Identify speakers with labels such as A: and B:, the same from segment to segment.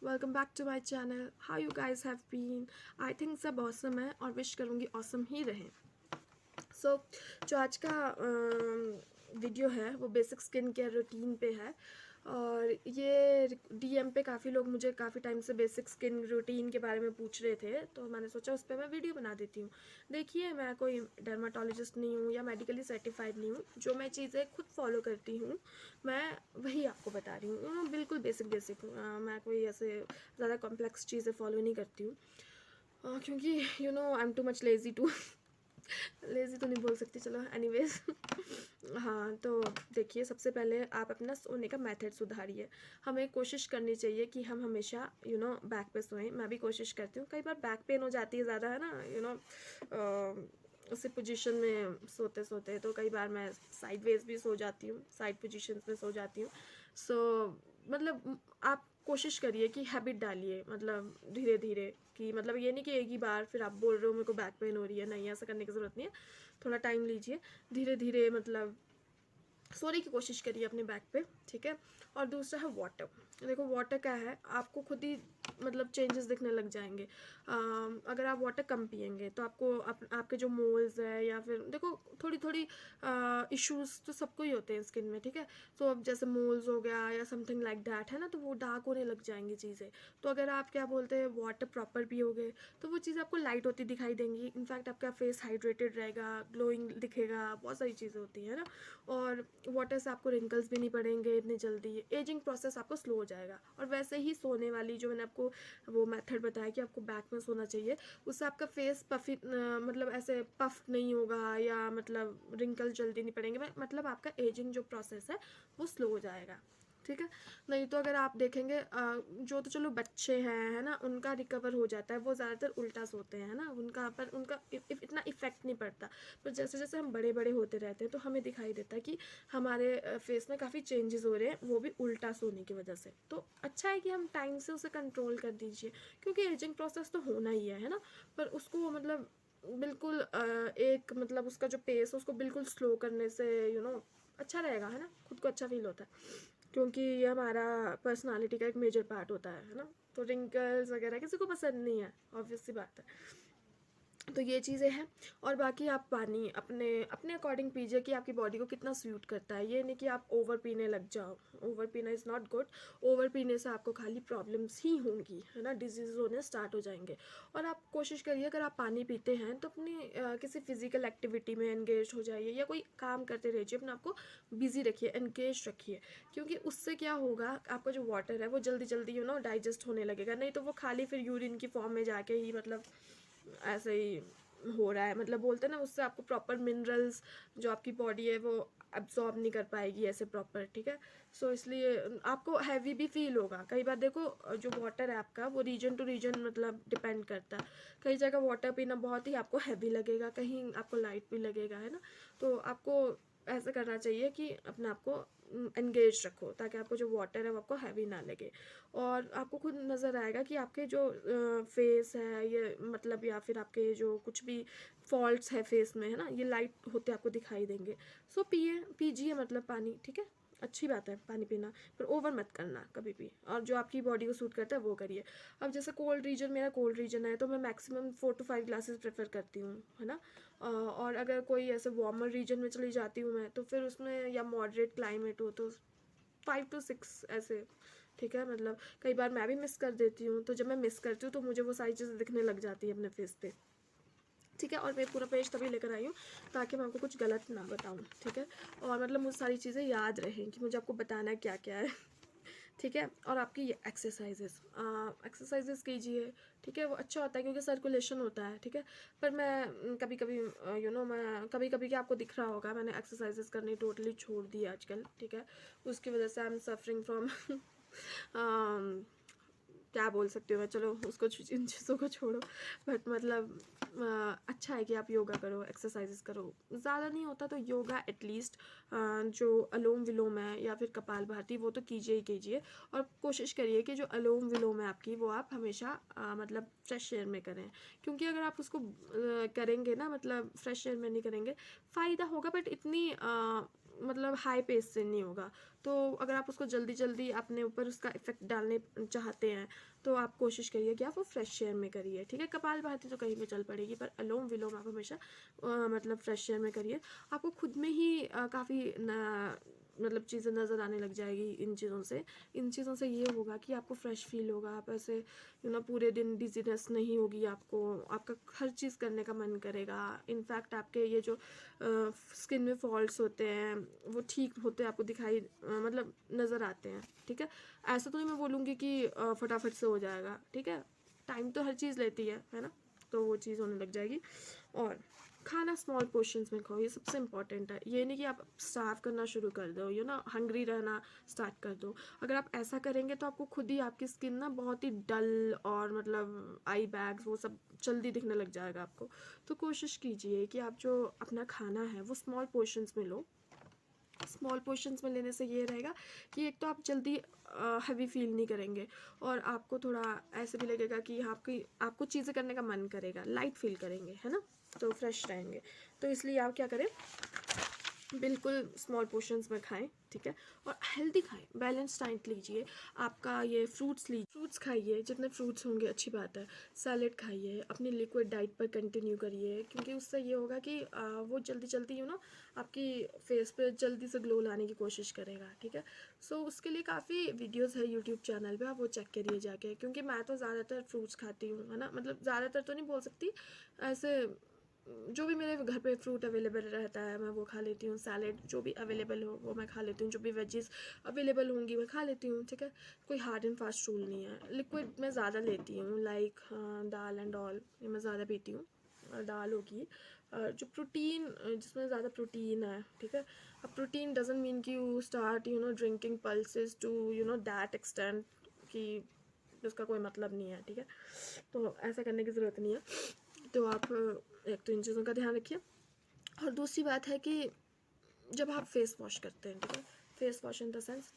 A: Welcome back to my channel. How you guys have been? I think सब awesome है और wish करूँगी awesome ही रहें। जो आज का वीडियो है वो बेसिक स्किन केयर रूटीन पे है। और ये डीएम पे काफ़ी लोग मुझे काफ़ी टाइम से बेसिक स्किन रूटीन के बारे में पूछ रहे थे, तो मैंने सोचा उस पर मैं वीडियो बना देती हूँ। देखिए, मैं कोई डर्माटोलॉजिस्ट नहीं हूँ या मेडिकली सर्टिफाइड नहीं हूँ। जो मैं चीज़ें खुद फॉलो करती हूँ मैं वही आपको बता रही हूँ। बिल्कुल बेसिक बेसिक। मैं कोई ऐसे ज़्यादा कॉम्प्लेक्स चीज़ें फॉलो नहीं करती हूँ, क्योंकि I am too much lazy too lazy तो नहीं बोल सकती, चलो एनीवेज। हाँ, तो देखिए, सबसे पहले आप अपना सोने का मेथड सुधारिए। हमें कोशिश करनी चाहिए कि हम हमेशा बैक पे सोएं। मैं भी कोशिश करती हूँ, कई बार बैक पेन हो जाती है ज़्यादा, है ना, उसी पोजीशन में सोते सोते, तो कई बार मैं साइड वेज भी सो जाती हूँ, साइड पोजीशंस में सो जाती हूँ। मतलब आप कोशिश करिए कि हैबिट डालिए, मतलब धीरे धीरे, कि मतलब ये नहीं कि एक ही बार फिर आप बोल रहे हो मेरे को बैक पेन हो रही है। नहीं, ऐसा करने की ज़रूरत नहीं है। थोड़ा टाइम लीजिए, धीरे धीरे मतलब सोने की कोशिश करिए अपने बैक पे, ठीक है। और दूसरा है वाटर। देखो, वाटर क्या है, आपको खुद ही मतलब चेंजेस दिखने लग जाएंगे। अगर आप वाटर कम पियेंगे तो आपको आपके जो मोल्स है, या फिर देखो थोड़ी थोड़ी इश्यूज तो सबको ही होते हैं स्किन में, ठीक है। तो अब जैसे मोल्स हो गया या समथिंग लाइक दैट, है ना, तो वो डार्क होने लग जाएंगी चीज़ें। तो अगर आप क्या बोलते हैं वाटर प्रॉपर पियोगे तो वो चीज़ आपको लाइट होती दिखाई देंगी। इनफैक्ट आपका फेस हाइड्रेटेड रहेगा, ग्लोइंग दिखेगा, बहुत सारी चीज़ें होती हैं ना। और वाटर से आपको रिंकल्स भी नहीं पड़ेंगे इतनी जल्दी। एजिंग प्रोसेस आपको स्लो हो जाएगा। और वैसे ही सोने वाली जो मैंने आपको वो मेथड बताया कि आपको बैक में सोना चाहिए, उससे आपका फेस पफी मतलब ऐसे पफ नहीं होगा, या मतलब रिंकल जल्दी नहीं पड़ेंगे, मतलब आपका एजिंग जो प्रोसेस है वो स्लो हो जाएगा, ठीक है। नहीं तो अगर आप देखेंगे जो तो चलो बच्चे हैं, है ना, उनका रिकवर हो जाता है, वो ज़्यादातर उल्टा सोते हैं, है ना, उनका पर उनका इतना इफेक्ट नहीं पड़ता। पर जैसे जैसे हम बड़े बड़े होते रहते हैं तो हमें दिखाई देता है कि हमारे फेस में काफ़ी चेंजेस हो रहे हैं, वो भी उल्टा सोने की वजह से। तो अच्छा है कि हम टाइम से उसे कंट्रोल कर दीजिए, क्योंकि एजिंग प्रोसेस तो होना ही है ना। पर उसको मतलब बिल्कुल एक मतलब उसका जो पेस है उसको बिल्कुल स्लो करने से अच्छा रहेगा, है ना, खुद को अच्छा फील होता है, क्योंकि ये हमारा पर्सनालिटी का एक मेजर पार्ट होता है ना। तो रिंकल्स वगैरह किसी को पसंद नहीं है, ऑब्वियस सी बात है। तो ये चीज़ें हैं। और बाकी आप पानी अपने अपने अकॉर्डिंग पीजिए कि आपकी बॉडी को कितना सूट करता है। ये नहीं कि आप ओवर पीने लग जाओ, ओवर पीना इज़ नॉट गुड। ओवर पीने से आपको खाली प्रॉब्लम्स ही होंगी, है ना, डिजीज़ होने स्टार्ट हो जाएंगे। और आप कोशिश करिए, अगर आप पानी पीते हैं तो अपनी किसी फिजिकल एक्टिविटी में एंगेज हो जाइए, या कोई काम करते रहिए, अपने आपको बिजी रखिए, एंगेज रखिए। क्योंकि उससे क्या होगा, आपका जो वाटर है वो जल्दी जल्दी डाइजेस्ट होने लगेगा। नहीं तो वो खाली फिर यूरिन की फॉर्म में जाके ही मतलब ऐसे ही हो रहा है, मतलब बोलते हैं ना, उससे आपको प्रॉपर मिनरल्स जो आपकी बॉडी है वो अब्जॉर्ब नहीं कर पाएगी ऐसे प्रॉपर, ठीक है। इसलिए आपको हैवी भी फील होगा। कई बार देखो, जो वाटर है आपका वो रीजन टू रीजन मतलब डिपेंड करता है। कई जगह वाटर पीना बहुत ही आपको हैवी लगेगा, कहीं आपको लाइट भी लगेगा, है ना। तो आपको ऐसा करना चाहिए कि अपने आप को एंगेज रखो, ताकि आपको जो वाटर है वो आपको हैवी ना लगे। और आपको खुद नज़र आएगा कि आपके जो फेस है ये मतलब, या फिर आपके जो कुछ भी फॉल्ट्स है फेस में, है ना, ये लाइट होते आपको दिखाई देंगे। पीजिए मतलब पानी, ठीक है। अच्छी बात है पानी पीना, पर ओवर मत करना कभी भी। और जो आपकी बॉडी को सूट करता है वो करिए। अब जैसे कोल्ड रीजन, मेरा कोल्ड रीजन है, तो मैं मैक्सिमम 4 to 5 ग्लासेस प्रेफर करती हूँ, है ना। और अगर कोई ऐसे वार्मर रीजन में चली जाती हूँ मैं, तो फिर उसमें या मॉडरेट क्लाइमेट हो तो 5 to 6 ऐसे, ठीक है। मतलब कई बार मैं भी मिस कर देती हूँ, तो जब मैं मिस करती हूँ तो मुझे वो सारी चीज़ें दिखने लग जाती है अपने फेस पे, ठीक है। और मैं पूरा पेज तभी लेकर आई हूँ ताकि मैं आपको कुछ गलत ना बताऊँ, ठीक है। और मतलब मुझे सारी चीज़ें याद रहें कि मुझे आपको बताना है क्या क्या है, ठीक है। और आपकी ये एक्सरसाइजेस कीजिए, ठीक है, वो अच्छा होता है क्योंकि सर्कुलेशन होता है, ठीक है। पर मैं कभी कभी मैं कभी कभी क्या आपको दिख रहा होगा, मैंने एक्सरसाइजेस करनी टोटली छोड़ दी आजकल, ठीक है। उसकी वजह से आई एम सफरिंग फ्रॉम क्या बोल सकती हूँ मैं, चलो उसको इन चीज़ों को छोड़ो। बट मतलब अच्छा है कि आप योगा करो, एक्सरसाइजेस करो। ज़्यादा नहीं होता तो योगा एटलीस्ट जो अनुलोम विलोम है या फिर कपालभाति, वो तो कीजिए ही कीजिए। और कोशिश करिए कि जो अनुलोम विलोम है आपकी, वो आप हमेशा मतलब फ्रेश एयर में करें। क्योंकि अगर आप उसको करेंगे ना, मतलब फ्रेश एयर में नहीं करेंगे, फ़ायदा होगा, बट इतनी मतलब हाई पेस से नहीं होगा। तो अगर आप उसको जल्दी जल्दी अपने ऊपर उसका इफेक्ट डालने चाहते हैं तो आप कोशिश करिए कि आप वो फ्रेश एयर में करिए, ठीक है। कपालभाति तो कहीं भी चल पड़ेगी, पर अनुलोम विलोम आप हमेशा मतलब फ्रेश एयर में करिए। आपको खुद में ही काफ़ी मतलब चीज़ें नज़र आने लग जाएगी इन चीज़ों से। इन चीज़ों से ये होगा कि आपको फ्रेश फील होगा, आप ऐसे पूरे दिन डिजीनेस नहीं होगी आपको, आपका हर चीज़ करने का मन करेगा। इनफैक्ट आपके ये जो स्किन में फॉल्ट्स होते हैं वो ठीक होते आपको दिखाई मतलब नज़र आते हैं, ठीक है। ऐसा तो नहीं मैं बोलूँगी कि फटाफट से हो जाएगा, ठीक है। टाइम तो हर चीज़ लेती है ना, तो वो चीज़ होने लग जाएगी। और खाना स्मॉल पोर्शंस में खाओ, ये सबसे इम्पॉर्टेंट है। ये नहीं कि आप स्टार्व करना शुरू कर दो, हंग्री रहना स्टार्ट कर दो। अगर आप ऐसा करेंगे तो आपको खुद ही आपकी स्किन ना बहुत ही डल और मतलब आई बैग्स वो सब जल्दी दिखने लग जाएगा आपको। तो कोशिश कीजिए कि आप जो अपना खाना है वो स्मॉल पोर्शंस में लो। स्मॉल पोर्शंस में लेने से ये रहेगा कि एक तो आप जल्दी हैवी फील नहीं करेंगे, और आपको थोड़ा ऐसे भी लगेगा कि आपको चीज़ें करने का मन करेगा, लाइट फील करेंगे, है ना, तो फ्रेश रहेंगे। तो इसलिए आप क्या करें, बिल्कुल स्मॉल पोर्शंस में खाएं, ठीक है। और हेल्दी खाएं, बैलेंस डाइट लीजिए। आपका ये फ्रूट्स खाइए, जितने फ्रूट्स होंगे अच्छी बात है। सैलेड खाइए, अपनी लिक्विड डाइट पर कंटिन्यू करिए, क्योंकि उससे ये होगा कि वो जल्दी जल्दी आपकी फेस पे जल्दी से ग्लो लाने की कोशिश करेगा, ठीक है। सो उसके लिए काफ़ी वीडियोस है यूट्यूब चैनल पे, आप वो चेक करिए जाके। क्योंकि मैं तो ज़्यादातर फ्रूट्स खाती हूँ, है ना, मतलब ज़्यादातर तो नहीं बोल सकती, ऐसे जो भी मेरे घर पे फ्रूट अवेलेबल रहता है मैं वो खा लेती हूँ। सैलेड जो भी अवेलेबल हो वो मैं खा लेती हूँ, जो भी वेजीज अवेलेबल होंगी मैं खा लेती हूँ, ठीक है। कोई हार्ड एंड फास्ट रूल नहीं है। लिक्विड मैं ज़्यादा लेती हूँ, लाइक दाल एंड ऑल, ये मैं ज़्यादा पीती हूँ। दाल होगी जो प्रोटीन, जिसमें ज़्यादा प्रोटीन है, ठीक है। अब प्रोटीन डजंट मीन कि you start drinking pulses to that extent कि उसका कोई मतलब नहीं है, ठीक है। तो ऐसा करने की ज़रूरत नहीं है। तो आप एक तो इन चीज़ों का ध्यान रखिए। और दूसरी बात है कि जब आप फेस वॉश करते हैं, ठीक है, face wash in the sense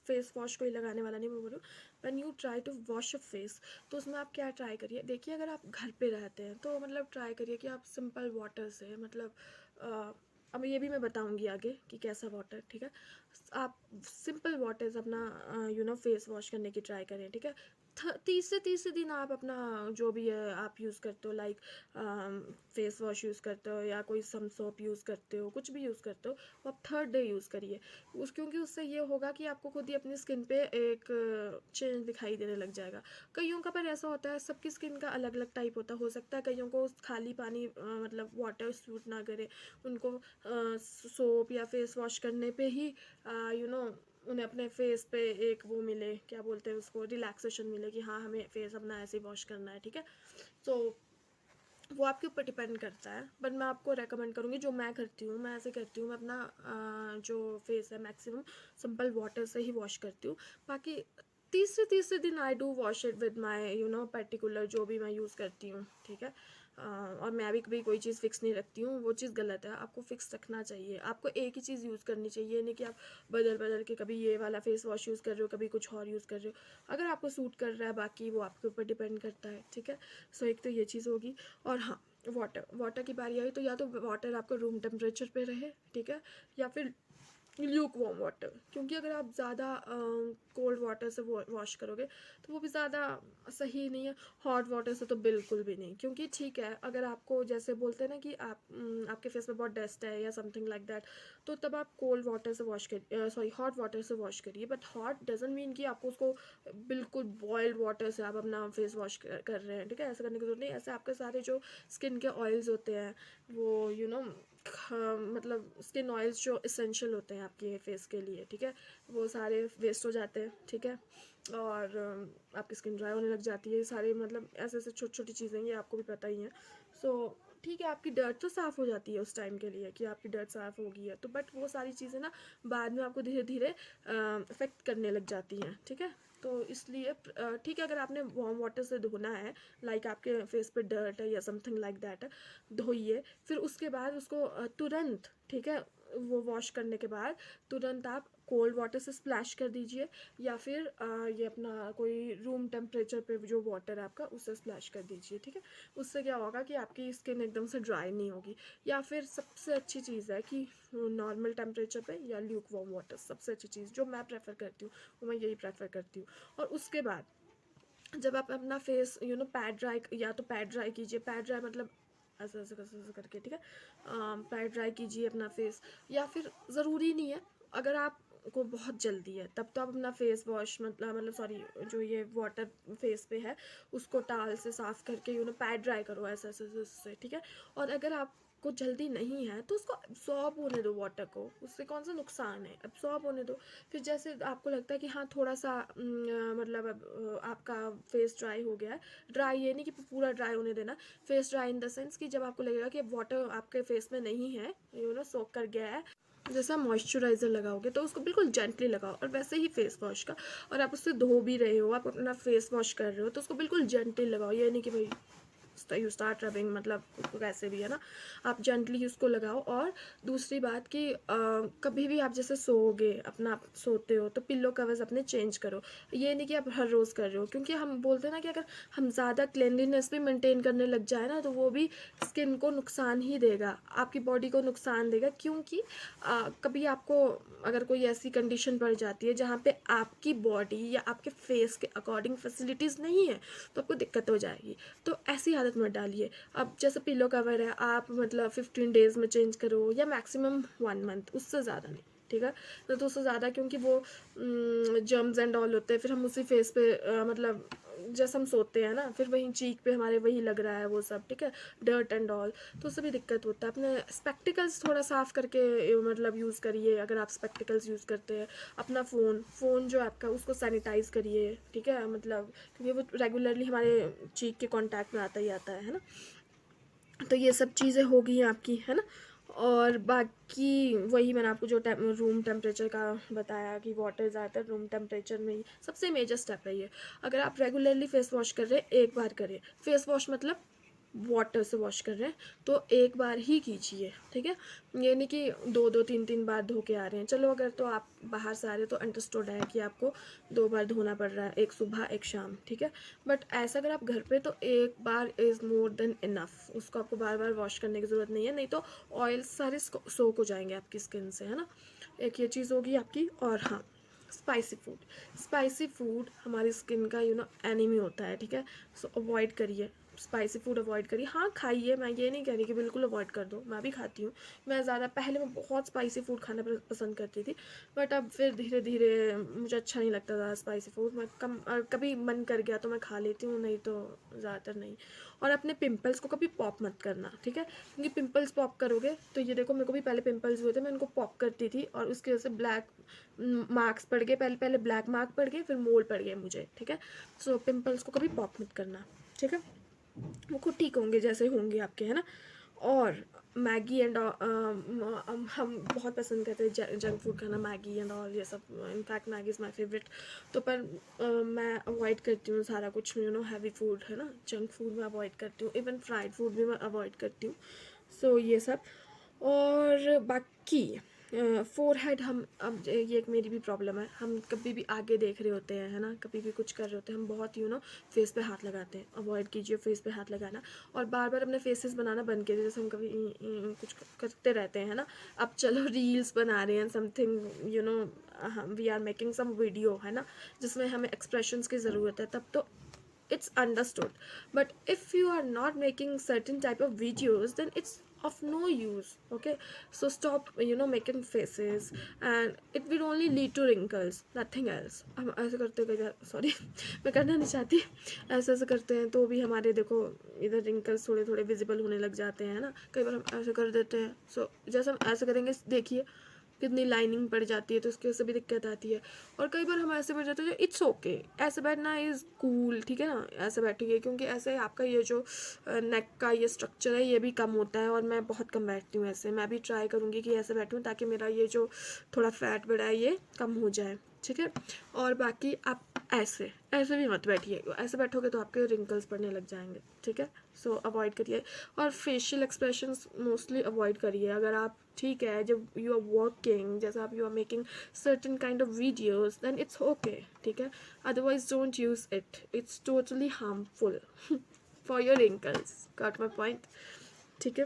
A: face wash कोई लगाने वाला नहीं मैं बोल रही हूँ। When you try to wash a face, तो उसमें आप क्या ट्राई करिए, देखिए अगर आप घर पे रहते हैं तो मतलब ट्राई करिए कि आप सिंपल वाटर से, मतलब अब ये भी मैं बताऊंगी आगे कि कैसा वाटर, ठीक है। आप सिंपल वाटर से अपना फेस वॉश करने की ट्राई करें, ठीक है। तीसरे दिन आप अपना जो भी है आप यूज़ करते हो, लाइक फेस वॉश यूज़ करते हो या कोई सम सोप यूज़ करते हो, कुछ भी यूज़ करते हो, वो आप थर्ड डे यूज़ करिए। क्योंकि उससे ये होगा कि आपको खुद ही अपनी स्किन पे एक चेंज दिखाई देने लग जाएगा। कईयों का पर ऐसा होता है, सबकी स्किन का अलग अलग टाइप हो सकता है कईयों को खाली पानी मतलब वाटर सूट ना करे, उनको सोप या फेस वॉश करने पे ही उन्हें अपने फेस पे एक वो मिले, क्या बोलते हैं उसको, रिलैक्सेशन मिले कि हाँ हमें फेस अपना ऐसे वॉश करना है, ठीक है। तो वो आपके ऊपर डिपेंड करता है, बट मैं आपको रेकमेंड करूँगी जो मैं करती हूँ, मैं ऐसे करती हूँ, मैं अपना जो फेस है मैक्सिमम सिंपल वाटर से ही वॉश करती हूँ। बाकी तीसरे दिन I do wash it with my particular जो भी मैं यूज़ करती हूँ, ठीक है। और मैं भी कभी कोई चीज़ फिक्स नहीं रखती हूँ, वो चीज़ गलत है। आपको फिक्स रखना चाहिए, आपको एक ही चीज़ यूज़ करनी चाहिए, नहीं कि आप बदल बदल के कभी ये वाला फेस वॉश यूज़ कर रहे हो, कभी कुछ और यूज़ कर रहे हो। अगर आपको सूट कर रहा है, बाकी वो आपके ऊपर डिपेंड करता है, ठीक है। सो एक तो ये चीज़ होगी। और हाँ, वाटर की बारी आई तो या तो वाटर आपको रूम टेम्परेचर पे रहे, ठीक है, या फिर ल्यूक वार्म वाटर। क्योंकि अगर आप ज़्यादा कोल्ड वाटर से वॉश करोगे तो वो भी ज़्यादा सही नहीं है। हॉट वाटर से तो बिल्कुल भी नहीं, क्योंकि ठीक है अगर आपको जैसे बोलते हैं ना कि आपके फेस पे बहुत डस्ट है या समथिंग लाइक दैट, तो तब आप कोल्ड वाटर से हॉट वाटर से वॉश करिए। बट हॉट डजंट मीन कि आपको उसको बिल्कुल बॉइल्ड वाटर से आप अपना फेस वॉश कर रहे हैं, ठीक है। ऐसा करने की जरूरत नहीं। ऐसे आपके सारे जो स्किन के ऑयल्स होते हैं वो मतलब स्किन ऑयल्स जो इसेंशियल होते हैं आपके फेस के लिए, ठीक है, वो सारे वेस्ट हो जाते हैं, ठीक है। और आपकी स्किन ड्राई होने लग जाती है, सारे मतलब ऐसे ऐसे छोटी छोटी चीज़ें ये आपको भी पता ही है। सो ठीक है, आपकी डर्ट तो साफ़ हो जाती है उस टाइम के लिए कि आपकी डर्ट साफ़ हो गई है, तो बट वो सारी चीज़ें ना बाद में आपको धीरे धीरे इफेक्ट करने लग जाती हैं, ठीक है। तो इसलिए ठीक है, अगर आपने वार्म वाटर से धोना है, लाइक आपके फेस पे डर्ट है या समथिंग लाइक दैट है, धोइए। फिर उसके बाद उसको तुरंत, ठीक है, वो वॉश करने के बाद तुरंत आप कोल्ड वाटर से स्प्लैश कर दीजिए, या फिर ये अपना कोई रूम टेम्परेचर पे जो वाटर है आपका उससे स्प्लैश कर दीजिए, ठीक है। उससे क्या होगा कि आपकी स्किन एकदम से ड्राई नहीं होगी। या फिर सबसे अच्छी चीज़ है कि नॉर्मल टेम्परेचर पे या ल्यूक वार्म वाटर, सबसे अच्छी चीज़ जो मैं प्रेफर करती हूँ वो मैं यही प्रेफर करती हूँ। और उसके बाद जब आप अपना फेस पैड ड्राई, या तो पैड ड्राई कीजिए, पैड ड्राई मतलब ऐसे ऐसे ऐसे ऐसे करके, ठीक है। पैड ड्राई कीजिए अपना फेस, या फिर ज़रूरी नहीं है, अगर आप को बहुत जल्दी है तब तो आप अपना फेस वॉश मतलब सॉरी, जो ये वाटर फेस पे है उसको टाल से साफ़ करके पैड ड्राई करो ऐसे ऐसे ऐसे ऐसे, ठीक है। और अगर आपको जल्दी नहीं है तो उसको एब्सॉर्ब होने दो वाटर को, उससे कौन सा नुकसान है, एब्सॉर्ब होने दो। फिर जैसे आपको लगता है कि हाँ थोड़ा सा मतलब अब आपका फेस ड्राई हो गया है, ड्राई ये नहीं कि पूरा ड्राई होने देना, face dry in the sense कि जब आपको लगेगा कि अब वाटर आपके फेस में नहीं है, सोक कर गया है, जैसा मॉइस्चराइज़र लगाओगे तो उसको बिल्कुल जेंटली लगाओ, और वैसे ही फेस वॉश का, और आप उससे धो भी रहे हो, आप अपना फेस वॉश कर रहे हो तो उसको बिल्कुल जेंटली लगाओ। ये नहीं कि भाई यू स्टार्ट रबिंग, मतलब कैसे भी है ना, आप जेंटली उसको लगाओ। और दूसरी बात कि कभी भी आप जैसे सोओगे, अपना आप सोते हो तो पिल्लो कवर्स अपने चेंज करो। ये नहीं कि आप हर रोज़ कर रहे हो, क्योंकि हम बोलते हैं ना कि अगर हम ज़्यादा क्लेanलीनेस भी मेंटेन करने लग जाए ना तो वो भी स्किन को नुकसान ही देगा, आपकी बॉडी को नुकसान देगा। क्योंकि कभी आपको अगर कोई ऐसी कंडीशन पड़ जाती है जहाँ पे आपकी बॉडी या आपके फेस के अकॉर्डिंग फैसिलिटीज़ नहीं है तो आपको दिक्कत हो जाएगी। तो ऐसी आदत मत डालिए। अब जैसे पिलो कवर है, आप मतलब 15 डेज़ में चेंज करो, या मैक्सिमम 1 मंथ, उससे ज़्यादा नहीं, ठीक है। तो उससे ज़्यादा, क्योंकि वो जर्म्स एंड ऑल होते हैं, फिर हम उसी फेस पे मतलब जैसे हम सोते हैं ना, फिर वहीं चीक पे हमारे वही लग रहा है वो सब, ठीक है, डर्ट एंड ऑल, तो उससे भी दिक्कत होता है। अपने स्पेक्टिकल्स थोड़ा साफ़ करके मतलब यूज़ करिए, अगर आप स्पेक्टिकल्स यूज़ करते हैं। अपना फ़ोन जो आपका उसको सैनिटाइज़ करिए, ठीक है, मतलब क्योंकि वो रेगुलरली हमारे चीक के कांटेक्ट में आता ही आता है ना। तो ये सब चीज़ें हो गई हैं आपकी, है ना। और बाकी वही मैंने आपको जो रूम टेम्परेचर का बताया कि वाटर ज़्यादातर रूम टेम्परेचर में ही सबसे मेजर स्टेप है ये। अगर आप रेगुलरली फेस वॉश कर रहे हैं, एक बार करें फेस वॉश, मतलब वाटर से वॉश कर रहे हैं तो एक बार ही कीजिए, ठीक है। ये नहीं कि 2-2 3-3 बार धो के आ रहे हैं। चलो अगर तो आप बाहर से आ रहे हैं तो अंडरस्टूड है कि आपको 2 बार धोना पड़ रहा है, एक सुबह एक शाम, ठीक है। बट ऐसा अगर आप घर पे, तो एक बार इज़ मोर देन इनफ, उसको आपको बार बार वॉश करने की ज़रूरत नहीं है, नहीं तो ऑयल सारे सोक हो जाएंगे आपकी स्किन से, है ना। एक ये चीज़ होगी आपकी। और हाँ, स्पाइसी फूड हमारी स्किन का एनिमी होता है, ठीक है। सो अवॉइड करिए, स्पाइसी फूड अवॉइड करिए। हाँ खाइए, मैं ये नहीं कह रही कि बिल्कुल अवॉइड कर दो, मैं भी खाती हूँ। मैं ज़्यादा पहले मैं बहुत स्पाइसी फूड खाना पसंद करती थी, बट अब फिर धीरे धीरे मुझे अच्छा नहीं लगता ज़्यादा स्पाइसी फूड। मैं कभी मन कर गया तो मैं खा लेती हूँ, नहीं तो ज़्यादातर नहीं। और अपने पिंपल्स को कभी पॉप मत करना, ठीक है, क्योंकि पिंपल्स पॉप करोगे तो ये देखो, मेरे को भी पहले पिंपल्स हुए थे, मैं इनको पॉप करती थी और उसकी वजह से ब्लैक मार्क्स पड़ गए, पहले ब्लैक मार्क पड़ गए, फिर मोल पड़ गए मुझे, ठीक है। सो पिंपल्स को कभी पॉप मत करना, ठीक है, वो खुद ठीक होंगे जैसे होंगे आपके, है ना। और मैगी एंड हम बहुत पसंद करते हैं जंक फूड खाना, मैगी एंड ऑल ये सब। In fact Maggi is my favourite. तो पर मैं अवॉइड करती हूँ सारा कुछ, हैवी फूड, है ना, जंक फूड मैं अवॉइड करती हूँ, इवन फ्राइड फूड भी मैं अवॉइड करती हूँ। सो ये सब। और बाकी फोरहेड, हम अब ये एक मेरी भी प्रॉब्लम है, हम कभी भी आगे देख रहे होते हैं, है ना, कभी भी कुछ कर रहे होते हैं, हम बहुत फेस पे हाथ लगाते हैं। अवॉइड कीजिए फेस पे हाथ लगाना, और बार बार अपने फेसेस बनाना बंद कीजिए। जैसे हम कभी कुछ करते रहते हैं ना, अब चलो रील्स बना रहे हैं something, we are making some video, है ना, जिसमें हमें एक्सप्रेशंस की ज़रूरत है, तब तो it's understood. But if you are not making certain type of videos, then it's of no use. Okay, so stop making faces, and it will only lead to wrinkles, nothing else. हम ऐसे करते हैं कई बार, sorry मैं करना नहीं चाहती, ऐसे ऐसे करते हैं तो भी हमारे देखो इधर रिंकल्स थोड़े थोड़े विजिबल होने लग जाते हैं, ना, कई बार हम ऐसे कर देते हैं। सो जैसे हम ऐसे करेंगे, देखिए कितनी लाइनिंग पड़ जाती है, तो उसकी वजह से भी दिक्कत आती है। और कई बार हम ऐसे बैठ जाते हैं, इट्स ओके, ऐसे बैठना इज़ कूल, ठीक है ना, ऐसे बैठिए, क्योंकि ऐसे आपका ये जो नेक का ये स्ट्रक्चर है ये भी कम होता है, और मैं बहुत कम बैठती हूँ ऐसे। मैं भी ट्राई करूँगी कि ऐसे बैठूँ ताकि मेरा ये जो थोड़ा फैट बढ़ा है ये कम हो जाए, ठीक है। और बाकी आप ऐसे ऐसे भी मत बैठिए, ऐसे बैठोगे तो आपके रिंकल्स पड़ने लग जाएंगे, ठीक है। सो अवॉइड करिए, और फेशियल एक्सप्रेशंस मोस्टली अवॉइड करिए। अगर आप, ठीक है, जब यू आर वर्किंग, जैसे आप you are making certain kind of videos, then it's okay, ठीक है। Otherwise don't use it, it's totally harmful for your wrinkles, got my point, ठीक है।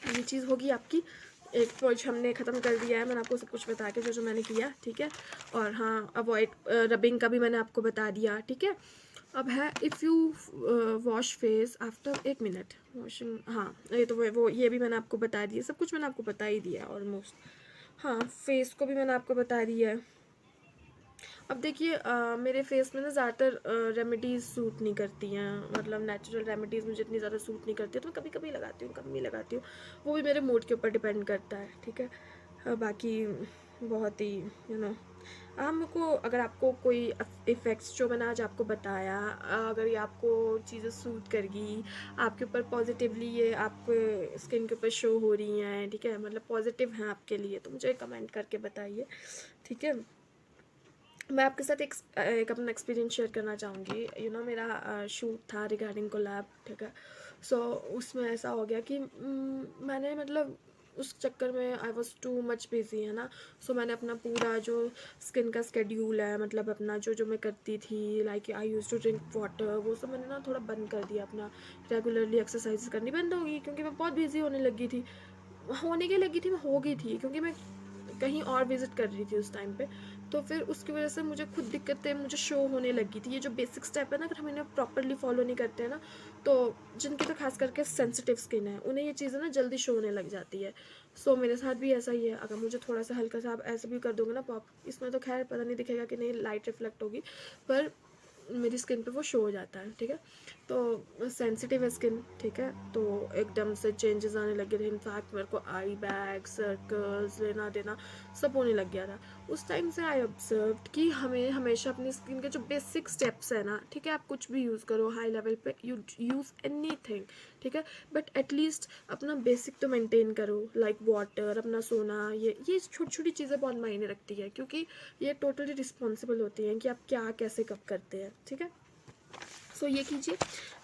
A: ये चीज़ होगी आपकी। एक पॉइंट हमने ख़त्म कर दिया है, मैंने आपको सब कुछ बता के जो जो मैंने किया, ठीक है। और हाँ, अवॉइड रबिंग का भी मैंने आपको बता दिया, ठीक है। अब है if you wash face after 1 minute washing, हाँ ये तो वो ये भी मैंने आपको बता दिया, सब कुछ मैंने आपको बता ही दिया ऑलमोस्ट। हाँ, फेस को भी मैंने आपको बता दिया है। अब देखिए मेरे फेस में ना ज़्यादातर रेमेडीज़ सूट नहीं करती हैं, मतलब नेचुरल रेमेडीज़ मुझे इतनी ज़्यादा सूट नहीं करती है, तो मैं कभी कभी लगाती हूँ, कभी नहीं लगाती हूँ, वो भी मेरे मूड के ऊपर डिपेंड करता है, ठीक है। बाकी बहुत ही हमको, अगर आपको कोई इफ़ेक्ट्स जो मैंने आज आपको बताया, अगर ये आपको चीज़ें सूट करेगी, आपके ऊपर पॉजिटिवली ये आपके स्किन के ऊपर शो हो रही हैं, ठीक है, मतलब पॉजिटिव हैं आपके लिए, तो मुझे कमेंट करके बताइए, ठीक है। मैं आपके साथ एक अपना एक्सपीरियंस शेयर करना चाहूँगी। मेरा शूट था रिगार्डिंग कोलैब, ठीक है। सो उसमें ऐसा हो गया कि मैंने मतलब उस चक्कर में I was too much busy, है ना। सो मैंने अपना पूरा जो स्किन का स्केड्यूल है, मतलब अपना जो जो मैं करती थी, like I use to drink water, वो सब मैंने ना थोड़ा बंद कर दिया। अपना रेगुलरली एक्सरसाइज करनी बंद हो गई, क्योंकि मैं बहुत बिजी होने लगी थी, मैं हो गई थी, क्योंकि मैं कहीं और विज़िट कर रही थी उस टाइम पे। तो फिर उसकी वजह से मुझे खुद दिक्कतें मुझे शो होने लगी थी। ये जो बेसिक स्टेप है ना, अगर हम इन्हें प्रॉपरली फॉलो नहीं करते हैं ना, तो जिनकी तो खास करके सेंसिटिव स्किन है, उन्हें ये चीज़ें ना जल्दी शो होने लग जाती है। सो मेरे साथ भी ऐसा ही है। अगर मुझे थोड़ा सा हल्का सा आप ऐसे भी कर दोगे ना पॉप, इसमें तो खैर पता नहीं दिखेगा कि नहीं, लाइट रिफ्लेक्ट होगी, पर मेरी स्किन पे वो शो हो जाता है, ठीक है। तो सेंसिटिव है स्किन, ठीक है, तो एकदम से चेंजेस आने लगे थे। इनफैक्ट मेरे को आई बैग, सर्कल्स, लेना देना सब होने लग गया था। उस टाइम से आई ऑब्जर्व कि हमें हमेशा अपनी स्किन के जो बेसिक स्टेप्स है ना, ठीक है, आप कुछ भी यूज़ करो हाई लेवल पे, यू यूज़ एनीथिंग, ठीक है, बट एटलीस्ट अपना बेसिक तो मेंटेन करो, लाइक वाटर, अपना सोना, ये छोटी छोटी चीज़ें बहुत मायने रखती है, क्योंकि ये टोटली रिस्पॉन्सिबल होती हैं कि आप क्या कैसे कब करते हैं, ठीक है। सो ये कीजिए,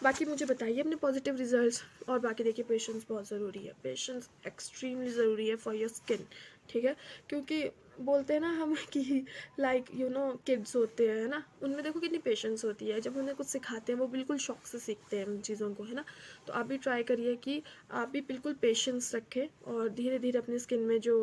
A: बाकी मुझे बताइए अपने पॉजिटिव रिजल्ट्स। और बाकी देखिए, पेशेंस बहुत ज़रूरी है, पेशेंस एक्सट्रीमली ज़रूरी है फॉर योर स्किन, ठीक है। क्योंकि बोलते हैं ना हम कि लाइक किड्स होते हैं, है ना, उनमें देखो कितनी पेशेंस होती है। जब उन्हें कुछ सिखाते हैं वो बिल्कुल शौक से सीखते हैं उन चीज़ों को, है ना। तो आप भी ट्राई करिए कि आप भी बिल्कुल पेशेंस रखें, और धीरे धीरे अपनी स्किन में जो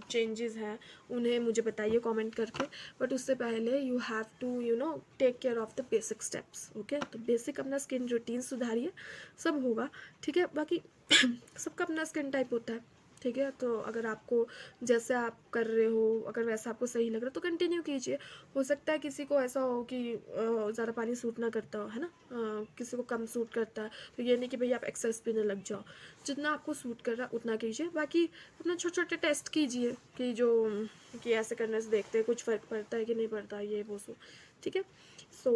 A: चेंजेस हैं उन्हें मुझे बताइए कमेंट करके। बट उससे पहले you have to take care of the basic steps, okay. तो बेसिक अपना स्किन रूटीन सुधारिए, सब होगा, ठीक है। बाकी सबका अपना स्किन टाइप होता है, ठीक है। तो अगर आपको जैसे आप कर रहे हो, अगर वैसा आपको सही लग रहा है तो कंटिन्यू कीजिए। हो सकता है किसी को ऐसा हो कि ज़्यादा पानी सूट ना करता हो, है ना, किसी को कम सूट करता है, तो ये नहीं कि भाई आप एक्सेस पीने लग जाओ। जितना आपको सूट कर रहा है उतना कीजिए। बाकी अपना छोटे छोटे टेस्ट कीजिए कि जो कि ऐसे करने से देखते हैं कुछ फ़र्क पड़ता है कि नहीं पड़ता, ये वो सो, ठीक है। सो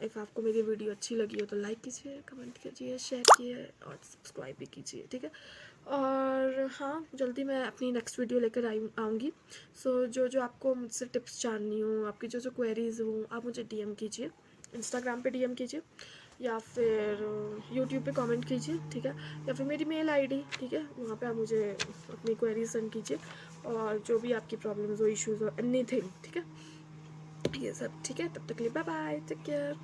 A: इफ़ आपको मेरी वीडियो अच्छी लगी हो तो लाइक कीजिए, कमेंट कीजिए, शेयर कीजिए और सब्सक्राइब भी कीजिए, ठीक है। और हाँ, जल्दी मैं अपनी नेक्स्ट वीडियो लेकर आऊँगी। सो जो जो आपको मुझसे टिप्स जाननी हो, आपकी जो जो क्वेरीज़ हो, आप मुझे डीएम कीजिए, इंस्टाग्राम पे डीएम कीजिए, या फिर यूट्यूब पे कमेंट कीजिए, ठीक है, या फिर मेरी मेल आईडी, ठीक है, वहाँ पे आप मुझे अपनी क्वेरीज सेंड कीजिए, और जो भी आपकी प्रॉब्लम्स हो, इश्यूज़ हो, एनीथिंग, ठीक है, ये सब, ठीक है। तब तक के लिए बाय बाय, टेक केयर।